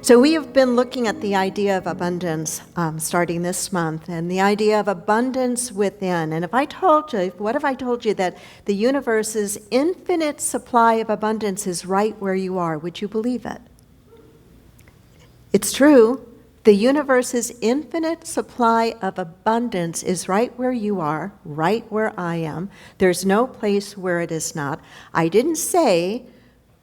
So we have been looking at the idea of abundance starting this month, and the idea of abundance within. And what if I told you that the universe's infinite supply of abundance is right where you are? Would you believe it? It's true. The universe's infinite supply of abundance is right where you are, right where I am. There's no place where it is not. I didn't say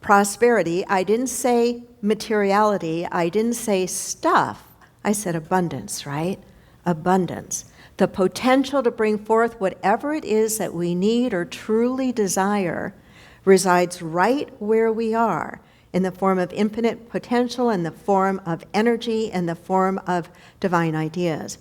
prosperity. I didn't say materiality. I didn't say stuff. I said abundance, right? Abundance. The potential to bring forth whatever it is that we need or truly desire resides right where we are, in the form of infinite potential, in the form of energy, in the form of divine ideas.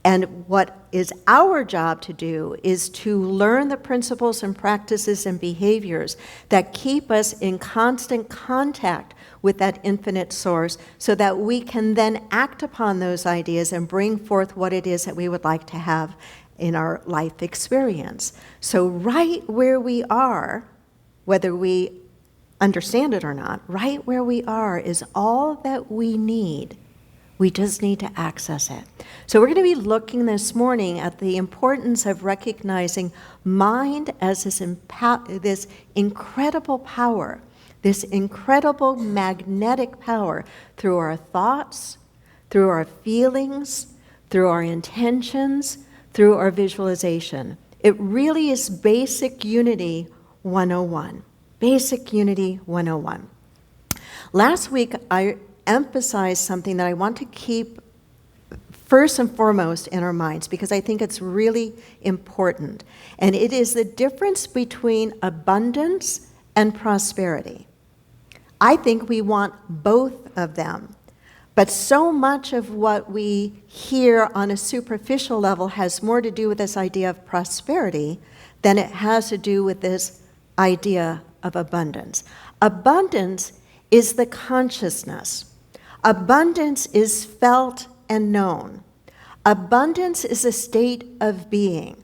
And what is our job to do is to learn the principles and practices and behaviors that keep us in constant contact with that infinite source so that we can then act upon those ideas and bring forth what it is that we would like to have in our life experience. So right where we are, whether we understand it or not, right where we are is all that we need. We just need to access it. So we're going to be looking this morning at the importance of recognizing mind as this incredible power, this incredible magnetic power through our thoughts, through our feelings, through our intentions, through our visualization. It really is Basic Unity 101. Basic Unity 101. Last week, I emphasize something that I want to keep first and foremost in our minds because I think it's really important. And it is the difference between abundance and prosperity. I think we want both of them. But so much of what we hear on a superficial level has more to do with this idea of prosperity than it has to do with this idea of abundance. Abundance is the consciousness. Abundance is felt and known. Abundance is a state of being,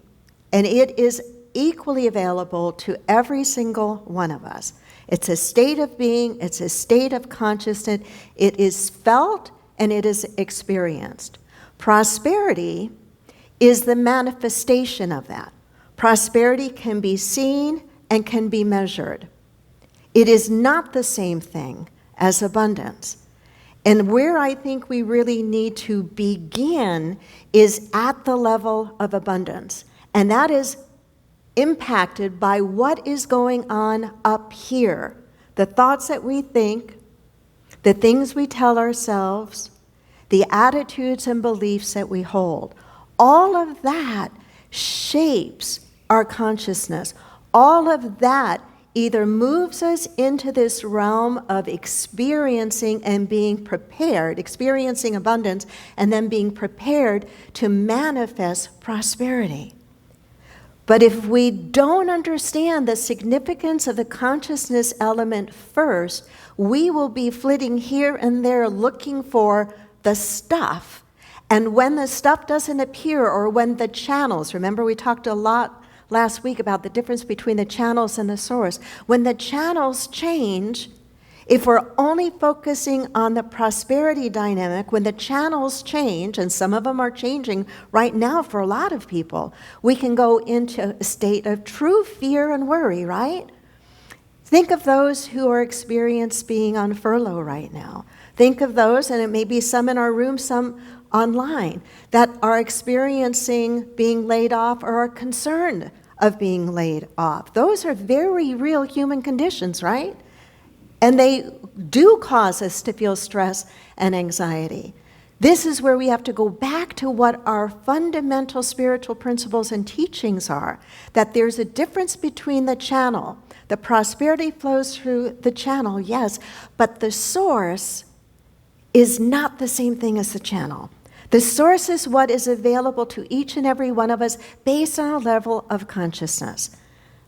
and it is equally available to every single one of us. It's a state of being, it's a state of consciousness, it is felt and it is experienced. Prosperity is the manifestation of that. Prosperity can be seen and can be measured. It is not the same thing as abundance. And where I think we really need to begin is at the level of abundance. And that is impacted by what is going on up here. The thoughts that we think, the things we tell ourselves, the attitudes and beliefs that we hold. All of that shapes our consciousness. All of that either moves us into this realm of experiencing and being prepared, experiencing abundance, and then being prepared to manifest prosperity. But if we don't understand the significance of the consciousness element first, we will be flitting here and there looking for the stuff. And when the stuff doesn't appear, or when the channels, remember we talked a lot last week about the difference between the channels and the source. When the channels change, if we're only focusing on the prosperity dynamic, when the channels change, and some of them are changing right now for a lot of people, we can go into a state of true fear and worry, right? Think of those who are experiencing being on furlough right now. Think of those, and it may be some in our room, some online, that are experiencing being laid off or are concerned of being laid off. Those are very real human conditions, right? And they do cause us to feel stress and anxiety. This is where we have to go back to what our fundamental spiritual principles and teachings are, that there's a difference between the channel. The prosperity flows through the channel, yes, but the source is not the same thing as the channel. The source is what is available to each and every one of us based on a level of consciousness.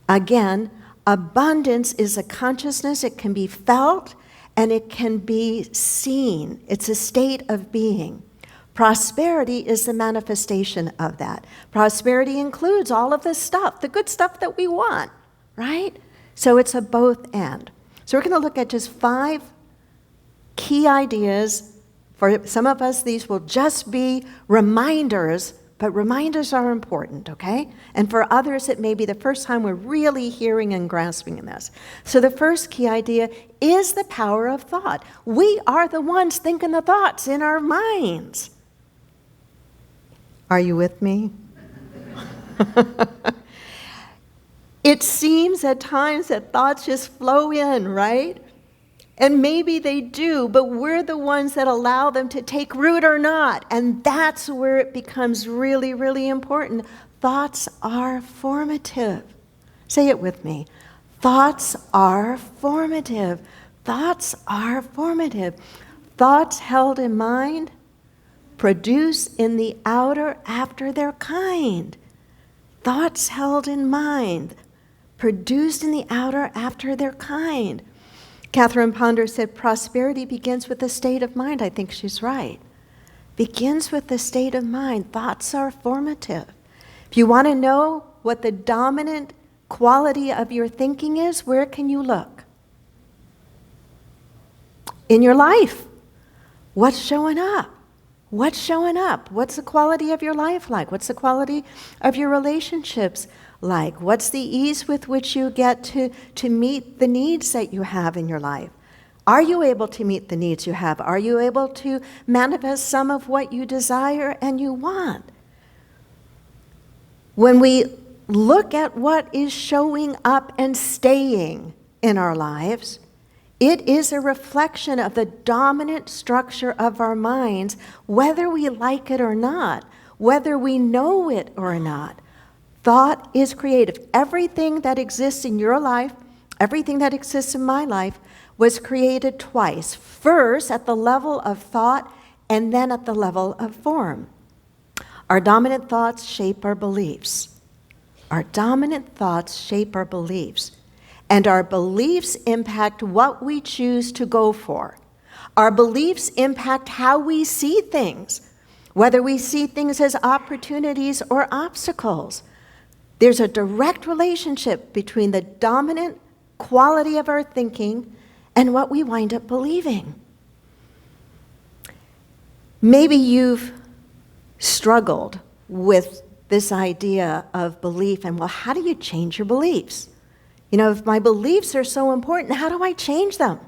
Again, abundance is a consciousness. It can be felt and it can be seen. It's a state of being. Prosperity is the manifestation of that. Prosperity includes all of the stuff, the good stuff that we want, right? So it's a both and. So we're going to look at just 5 key ideas. For some of us, these will just be reminders, but reminders are important, okay? And for others, it may be the first time we're really hearing and grasping this. So the first key idea is the power of thought. We are the ones thinking the thoughts in our minds. Are you with me? It seems at times that thoughts just flow in, right? And maybe they do, but we're the ones that allow them to take root or not. And that's where it becomes really, really important. Thoughts are formative. Say it with me. Thoughts are formative. Thoughts are formative. Thoughts held in mind produce in the outer after their kind. Thoughts held in mind, produced in the outer after their kind. Catherine Ponder said, prosperity begins with the state of mind. I think she's right. Begins with the state of mind. Thoughts are formative. If you want to know what the dominant quality of your thinking is, where can you look? In your life. What's showing up? What's showing up? What's the quality of your life like? What's the quality of your relationships like? What's the ease with which you get to meet the needs that you have in your life? Are you able to meet the needs you have? Are you able to manifest some of what you desire and you want? When we look at what is showing up and staying in our lives, it is a reflection of the dominant structure of our minds, whether we like it or not, whether we know it or not. Thought is creative. Everything that exists in your life, everything that exists in my life, was created twice. First, at the level of thought, and then at the level of form. Our dominant thoughts shape our beliefs. Our dominant thoughts shape our beliefs. And our beliefs impact what we choose to go for. Our beliefs impact how we see things, whether we see things as opportunities or obstacles. There's a direct relationship between the dominant quality of our thinking and what we wind up believing. Maybe you've struggled with this idea of belief and, well, how do you change your beliefs? You know, if my beliefs are so important, how do I change them?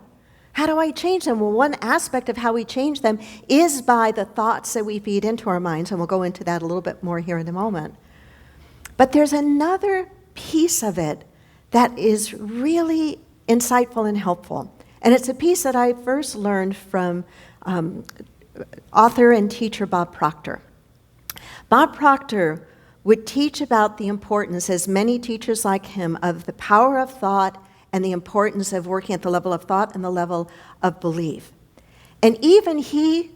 How do I change them? Well, one aspect of how we change them is by the thoughts that we feed into our minds, and we'll go into that a little bit more here in a moment. But there's another piece of it that is really insightful and helpful. And it's a piece that I first learned from author and teacher Bob Proctor. Bob Proctor would teach about the importance, as many teachers like him, of the power of thought and the importance of working at the level of thought and the level of belief. And even he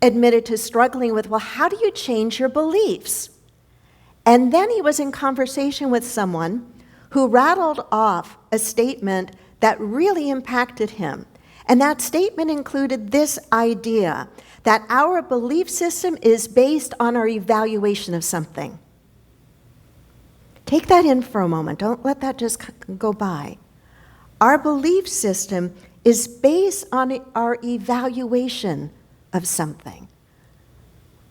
admitted to struggling with, well, how do you change your beliefs? And then he was in conversation with someone who rattled off a statement that really impacted him. And that statement included this idea that our belief system is based on our evaluation of something. Take that in for a moment. Don't let that just go by. Our belief system is based on our evaluation of something.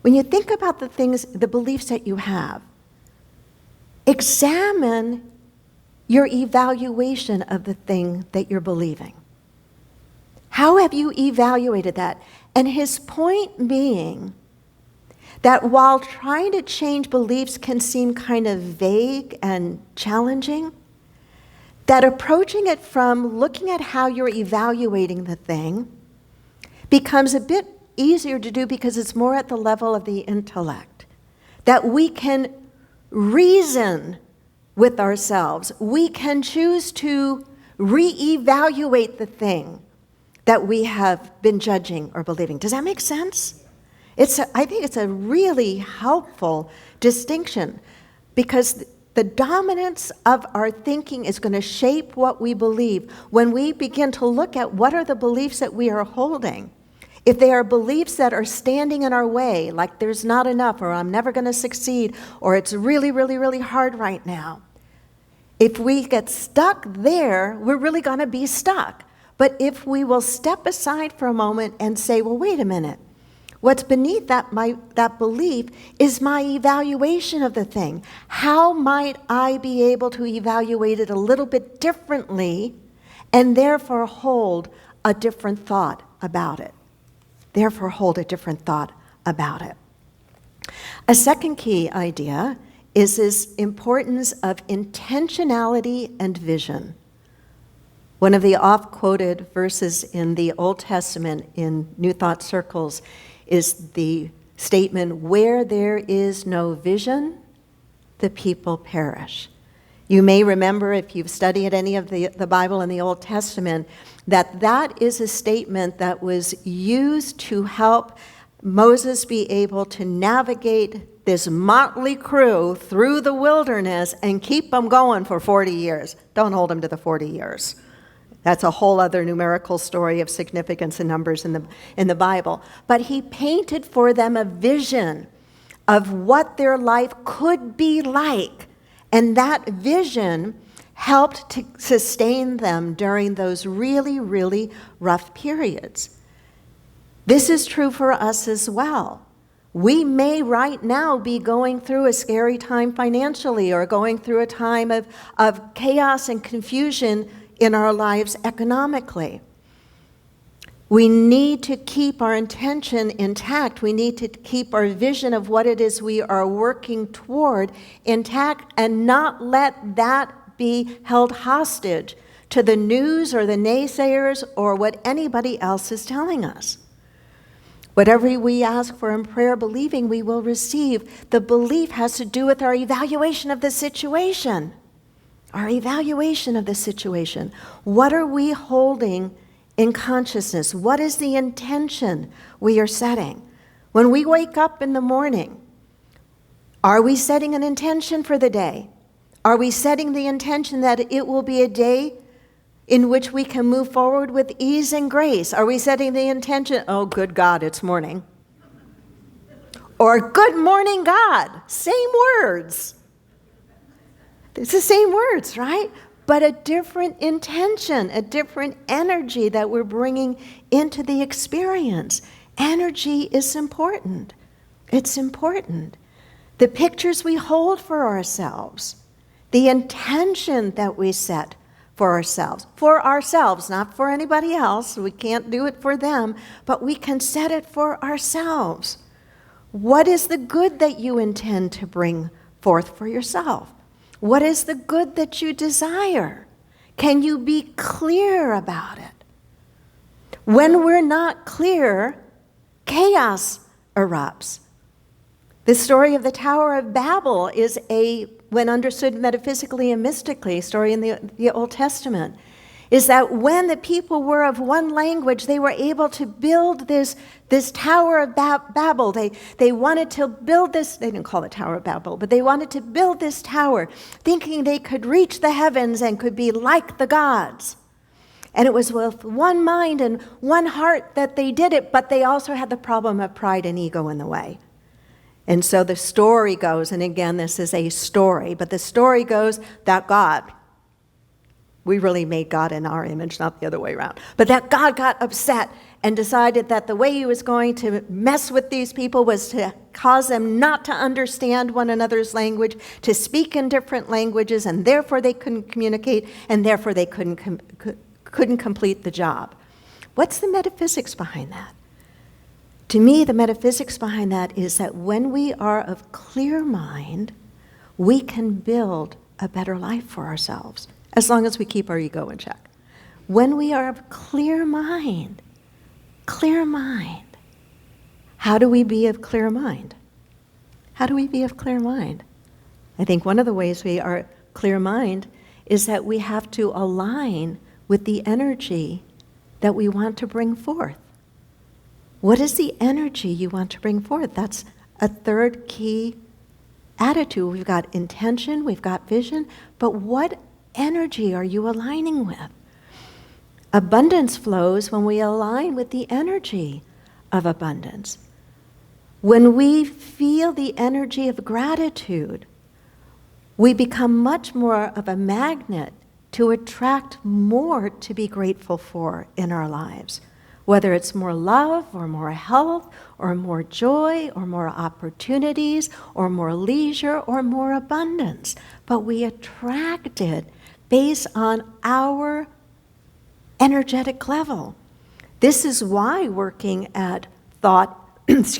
When you think about the things, the beliefs that you have, examine your evaluation of the thing that you're believing. How have you evaluated that? And his point being that while trying to change beliefs can seem kind of vague and challenging, that approaching it from looking at how you're evaluating the thing becomes a bit easier to do because it's more at the level of the intellect. That we can reason with ourselves. We can choose to reevaluate the thing that we have been judging or believing. Does that make sense? I think it's a really helpful distinction because the dominance of our thinking is going to shape what we believe. When we begin to look at what are the beliefs that we are holding, if they are beliefs that are standing in our way, like there's not enough, or I'm never going to succeed, or it's really, really, really hard right now, if we get stuck there, we're really going to be stuck. But if we will step aside for a moment and say, well, wait a minute, what's beneath that belief is my evaluation of the thing. How might I be able to evaluate it a little bit differently and therefore hold a different thought about it? Therefore hold a different thought about it. A second key idea is this importance of intentionality and vision. One of the oft-quoted verses in the Old Testament in New Thought circles is the statement, where there is no vision, the people perish. You may remember, if you've studied any of the Bible in the Old Testament, that is a statement that was used to help Moses be able to navigate this motley crew through the wilderness and keep them going for 40 years. Don't hold them to the 40 years. That's a whole other numerical story of significance and numbers in the Bible. But he painted for them a vision of what their life could be like. And that vision helped to sustain them during those really, really rough periods. This is true for us as well. We may right now be going through a scary time financially or going through a time of chaos and confusion in our lives economically. We need to keep our intention intact. We need to keep our vision of what it is we are working toward intact and not let that be held hostage to the news or the naysayers or what anybody else is telling us. Whatever we ask for in prayer, believing we will receive. The belief has to do with our evaluation of the situation. Our evaluation of the situation. What are we holding in consciousness? What is the intention we are setting? When we wake up in the morning, are we setting an intention for the day? Are we setting the intention that it will be a day in which we can move forward with ease and grace? Are we setting the intention, oh, good God, it's morning? Or, good morning, God. Same words. It's the same words, right? But a different intention, a different energy that we're bringing into the experience. Energy is important. It's important. The pictures we hold for ourselves, the intention that we set for ourselves, not for anybody else. We can't do it for them, but we can set it for ourselves. What is the good that you intend to bring forth for yourself? What is the good that you desire? Can you be clear about it? When we're not clear, chaos erupts. The story of the Tower of Babel is when understood metaphysically and mystically, a story in the Old Testament, is that when the people were of one language, they were able to build this Tower of Babel. They wanted to build this, they didn't call it Tower of Babel, but they wanted to build this tower, thinking they could reach the heavens and could be like the gods. And it was with one mind and one heart that they did it, but they also had the problem of pride and ego in the way. And so the story goes, and again, this is a story, but the story goes that God, we really made God in our image, not the other way around, but that God got upset and decided that the way he was going to mess with these people was to cause them not to understand one another's language, to speak in different languages, and therefore they couldn't communicate, and therefore they couldn't complete the job. What's the metaphysics behind that? To me, the metaphysics behind that is that when we are of clear mind, we can build a better life for ourselves, as long as we keep our ego in check. When we are of clear mind, how do we be of clear mind? How do we be of clear mind? I think one of the ways we are clear mind is that we have to align with the energy that we want to bring forth. What is the energy you want to bring forth? That's a third key attitude. We've got intention, we've got vision, but what energy are you aligning with? Abundance flows when we align with the energy of abundance. When we feel the energy of gratitude, we become much more of a magnet to attract more to be grateful for in our lives. Whether it's more love or more health or more joy or more opportunities or more leisure or more abundance. But we attract it based on our energetic level. This is why working at thought, this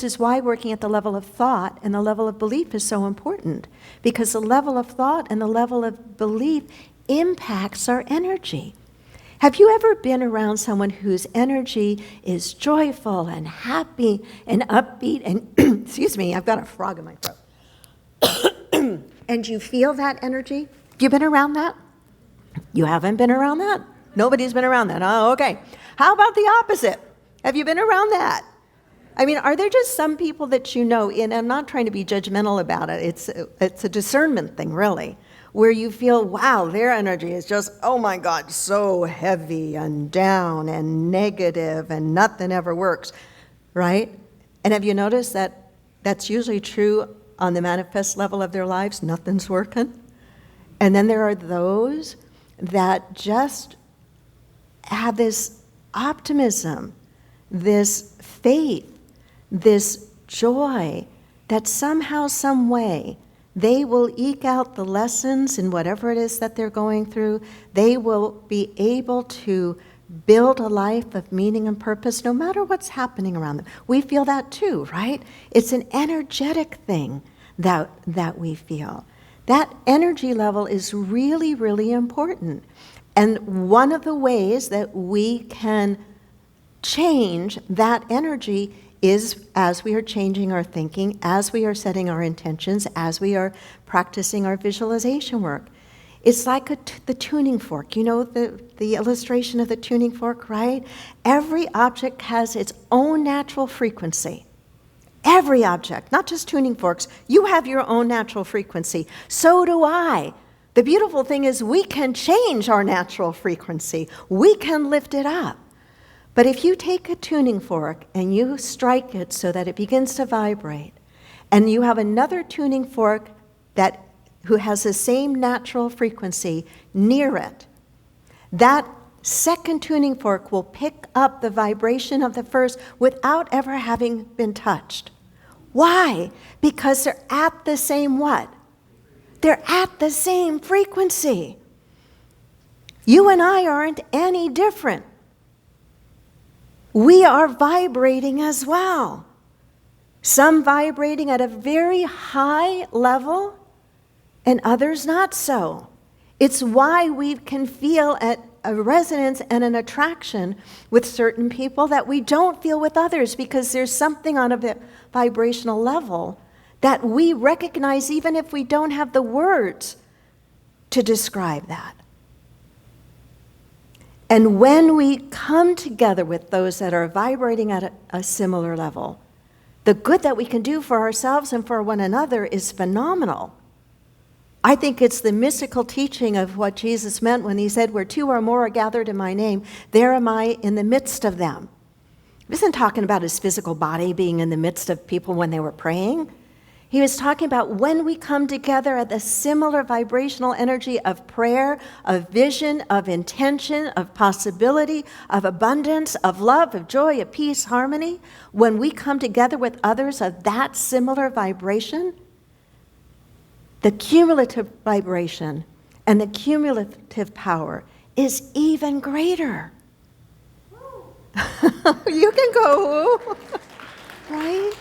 is why working at the level of thought and the level of belief is so important, because the level of thought and the level of belief impacts our energy. Have you ever been around someone whose energy is joyful and happy and upbeat and, excuse me, I've got a frog in my throat. And you feel that energy? You been around that? You haven't been around that? Nobody's been around that. Oh, okay. How about the opposite? Have you been around that? I mean, are there just some people that you know, and I'm not trying to be judgmental about it, it's a discernment thing, really, where you feel, wow, their energy is just, oh my God, so heavy and down and negative and nothing ever works, right? And have you noticed that that's usually true on the manifest level of their lives? Nothing's working. And then there are those that just have this optimism, this faith, this joy that somehow, some way, they will eke out the lessons in whatever it is that they're going through. They will be able to build a life of meaning and purpose no matter what's happening around them. We feel that too, right? It's an energetic thing that we feel. That energy level is really, really important. And one of the ways that we can change that energy is as we are changing our thinking, as we are setting our intentions, as we are practicing our visualization work. It's like the tuning fork. You know the illustration of the tuning fork, right? Every object has its own natural frequency. Every object, not just tuning forks. You have your own natural frequency. So do I. The beautiful thing is we can change our natural frequency. We can lift it up. But if you take a tuning fork and you strike it so that it begins to vibrate, and you have another tuning fork who has the same natural frequency near it, that second tuning fork will pick up the vibration of the first without ever having been touched. Why? Because they're at the same what? They're at the same frequency. You and I aren't any different. We are vibrating as well. Some vibrating at a very high level and others not so. It's why we can feel at a resonance and an attraction with certain people that we don't feel with others, because there's something on a vibrational level that we recognize even if we don't have the words to describe that. And when we come together with those that are vibrating at a similar level, the good that we can do for ourselves and for one another is phenomenal. I think it's the mystical teaching of what Jesus meant when he said, where two or more are gathered in my name, there am I in the midst of them. He wasn't talking about his physical body being in the midst of people when they were praying. He was talking about when we come together at the similar vibrational energy of prayer, of vision, of intention, of possibility, of abundance, of love, of joy, of peace, harmony. When we come together with others of that similar vibration, the cumulative vibration and the cumulative power is even greater. You can go, right?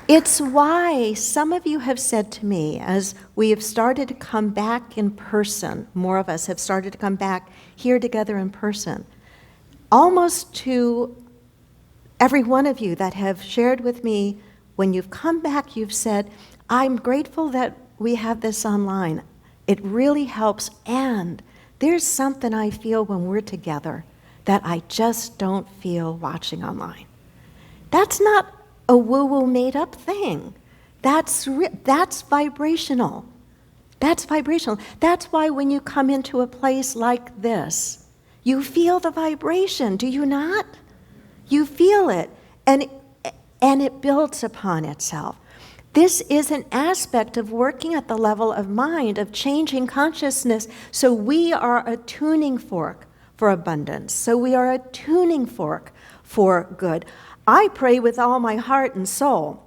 It's why some of you have said to me, as we have started to come back in person, more of us have started to come back here together in person, almost to every one of you that have shared with me, when you've come back, you've said, I'm grateful that we have this online. It really helps, and there's something I feel when we're together that I just don't feel watching online. That's not a woo-woo made-up thing. That's vibrational. That's vibrational. That's why when you come into a place like this, you feel the vibration, do you not? You feel it, and it builds upon itself. This is an aspect of working at the level of mind, of changing consciousness, so we are a tuning fork for abundance. So we are a tuning fork for good. I pray with all my heart and soul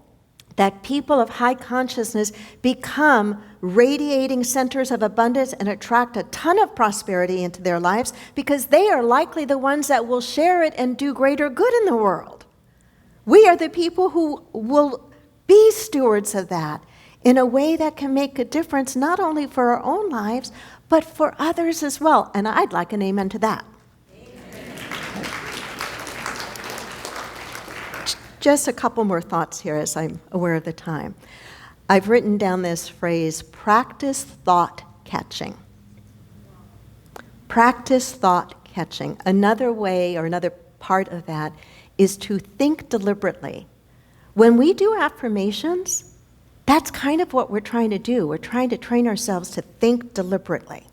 that people of high consciousness become radiating centers of abundance and attract a ton of prosperity into their lives, because they are likely the ones that will share it and do greater good in the world. We are the people who will be stewards of that in a way that can make a difference not only for our own lives, but for others as well. And I'd like an amen to that. Just a couple more thoughts here as I'm aware of the time. I've written down this phrase, practice thought catching. Practice thought catching. Another way or another part of that is to think deliberately. When we do affirmations, that's kind of what we're trying to do. We're trying to train ourselves to think deliberately.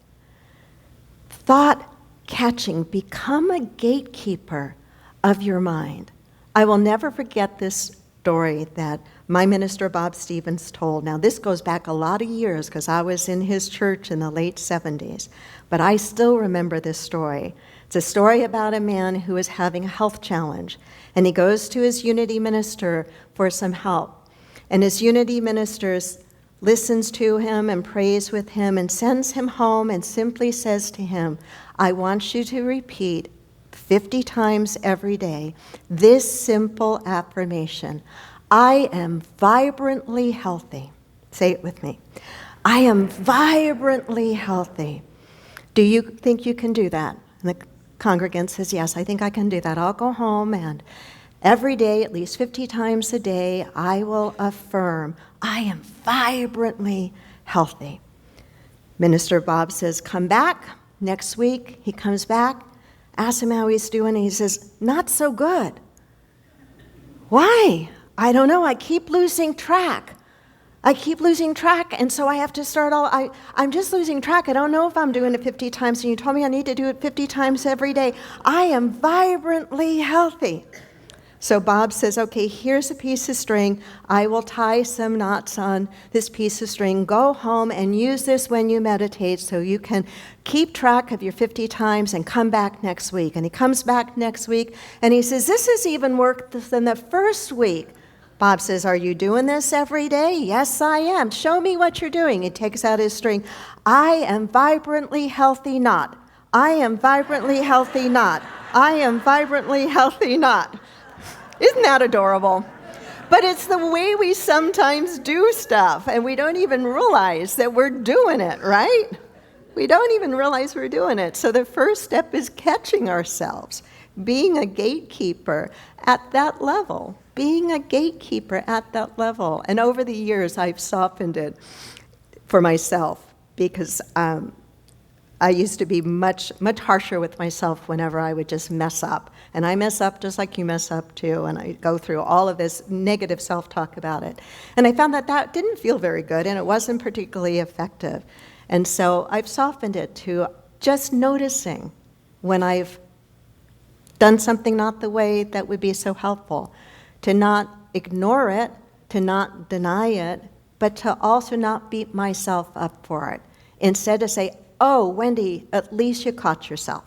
Thought catching, become a gatekeeper of your mind. I will never forget this story that my minister, Bob Stevens, told. Now, this goes back a lot of years because I was in his church in the late 70s, but I still remember this story. It's a story about a man who is having a health challenge, and he goes to his unity minister for some help. And his unity minister listens to him and prays with him and sends him home and simply says to him, I want you to repeat 50 times every day this simple affirmation: I am vibrantly healthy. Say it with me. I am vibrantly healthy. Do you think you can do that? And the congregant says, yes, I think I can do that. I'll go home and every day, at least 50 times a day, I will affirm, I am vibrantly healthy. Minister Bob says, come back next week. He comes back, asks him how he's doing, and he says, not so good. Why? I don't know. I keep losing track. And so I have to start I'm just losing track. I don't know if I'm doing it 50 times, and you told me I need to do it 50 times every day. I am vibrantly healthy. So Bob says, okay, here's a piece of string. I will tie some knots on this piece of string. Go home and use this when you meditate so you can keep track of your 50 times and come back next week. And he comes back next week and he says, this has even worked than the first week. Bob says, are you doing this every day? Yes, I am. Show me what you're doing. He takes out his string. I am vibrantly healthy knot. I am vibrantly healthy knot. I am vibrantly healthy knot. Isn't that adorable? But it's the way we sometimes do stuff, and we don't even realize that we're doing it, right? We don't even realize we're doing it. So the first step is catching ourselves, being a gatekeeper at that level, being a gatekeeper at that level. And over the years, I've softened it for myself because I used to be much harsher with myself whenever I would just mess up. And I mess up just like you mess up too, and I go through all of this negative self-talk about it. And I found that didn't feel very good, and it wasn't particularly effective. And so I've softened it to just noticing when I've done something not the way that would be so helpful, to not ignore it, to not deny it, but to also not beat myself up for it. Instead to say, oh, Wendy, at least you caught yourself,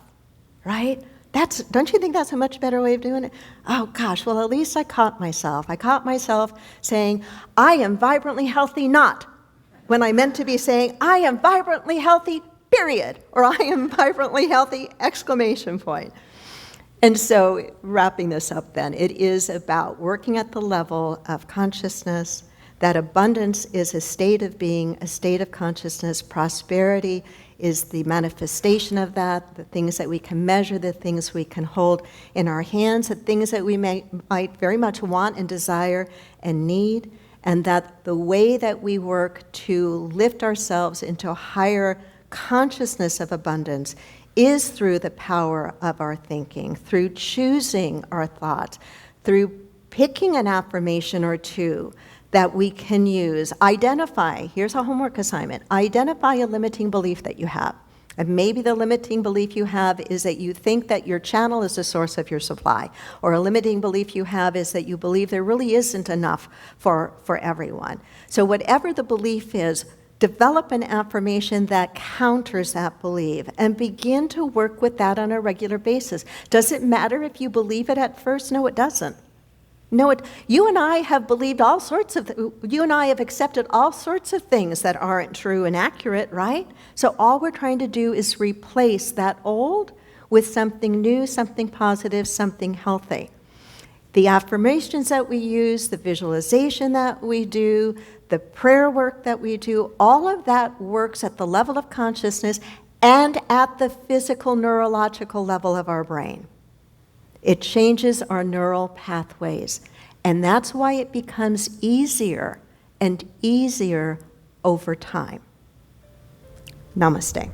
right? Don't you think that's a much better way of doing it? Oh gosh, well at least I caught myself. I caught myself saying, I am vibrantly healthy, not, when I meant to be saying, I am vibrantly healthy, period, or I am vibrantly healthy, exclamation point. And so wrapping this up then, it is about working at the level of consciousness, that abundance is a state of being, a state of consciousness. Prosperity is the manifestation of that, the things that we can measure, the things we can hold in our hands, the things that we might very much want and desire and need, and that the way that we work to lift ourselves into a higher consciousness of abundance is through the power of our thinking, through choosing our thoughts, through picking an affirmation or two that we can use. Identify, here's a homework assignment, identify a limiting belief that you have. And maybe the limiting belief you have is that you think that your channel is the source of your supply. Or a limiting belief you have is that you believe there really isn't enough for everyone. So whatever the belief is, develop an affirmation that counters that belief and begin to work with that on a regular basis. Does it matter if you believe it at first? No, it doesn't. No, you and I have believed all sorts of, you and I have accepted all sorts of things that aren't true and accurate, right? So all we're trying to do is replace that old with something new, something positive, something healthy. The affirmations that we use, the visualization that we do, the prayer work that we do, all of that works at the level of consciousness and at the physical neurological level of our brain. It changes our neural pathways, and that's why it becomes easier and easier over time. Namaste.